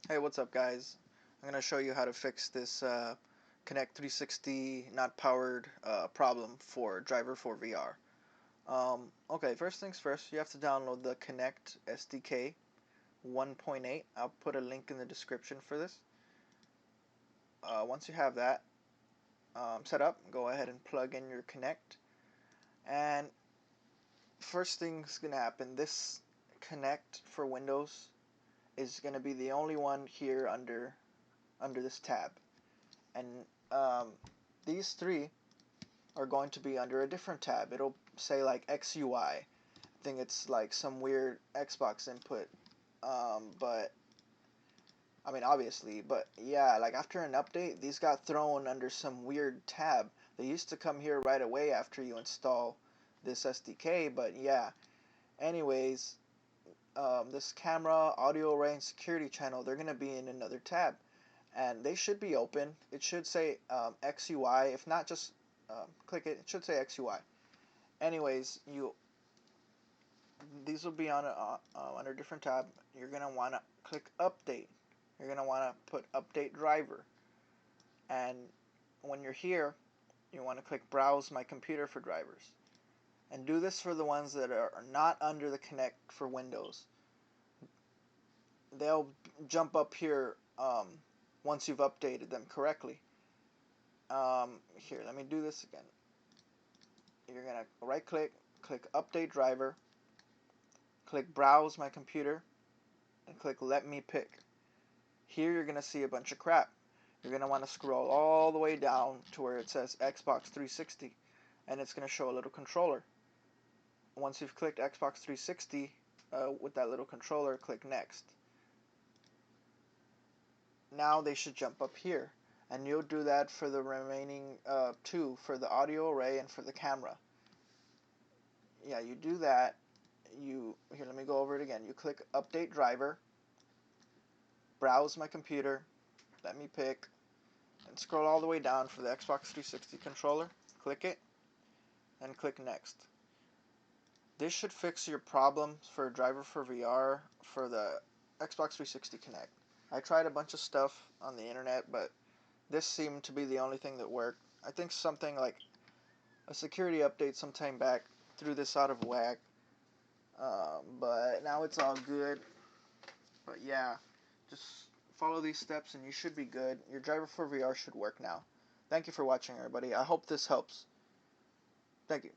Hey, what's up, guys? I'm going to show you how to fix this Kinect 360 not powered problem for Driver4vr. Okay, first things first, you have to download the Kinect SDK 1.8. I'll put a link in the description for this. Once you have that set up, go ahead and plug in your Kinect. And first thing's going to happen, this Kinect for Windows is going to be the only one here under this tab. And these three are going to be under a different tab. It'll say like XUI. I think it's like some weird Xbox input. But I mean, obviously, but yeah, like after an update, these got thrown under some weird tab. They used to come here right away after you install this SDK, but yeah. Anyways, this camera, audio array, and security channel, they're gonna be in another tab, and they should be open. It should say XUI. If not, just click it. It should say XUI. Anyways, these will be on under a different tab. You're gonna wanna click Update. You're gonna wanna put Update Driver, and when you're here, you wanna click Browse My Computer for drivers, and do this for the ones that are not under the Kinect for Windows. They'll jump up here once you've updated them correctly. Here, let me do this again. You're gonna right click, click Update Driver, click Browse My Computer, and click Let Me Pick. Here you're gonna see a bunch of crap. You're gonna want to scroll all the way down to where it says Xbox 360, and it's gonna show a little controller. Once you've clicked Xbox 360 with that little controller, click Next. Now they should jump up here, and you'll do that for the remaining two, for the audio array and for the camera. Yeah, you do that. Here, let me go over it again. You click Update Driver, Browse My Computer, Let Me Pick, and scroll all the way down for the Xbox 360 controller. Click it, and click Next. This should fix your problems for Driver4vr for the Xbox 360 Kinect. I tried a bunch of stuff on the internet, but this seemed to be the only thing that worked. I think something like a security update sometime back threw this out of whack, but now it's all good. But yeah, just follow these steps and you should be good. Your Driver4vr should work now. Thank you for watching, everybody. I hope this helps. Thank you.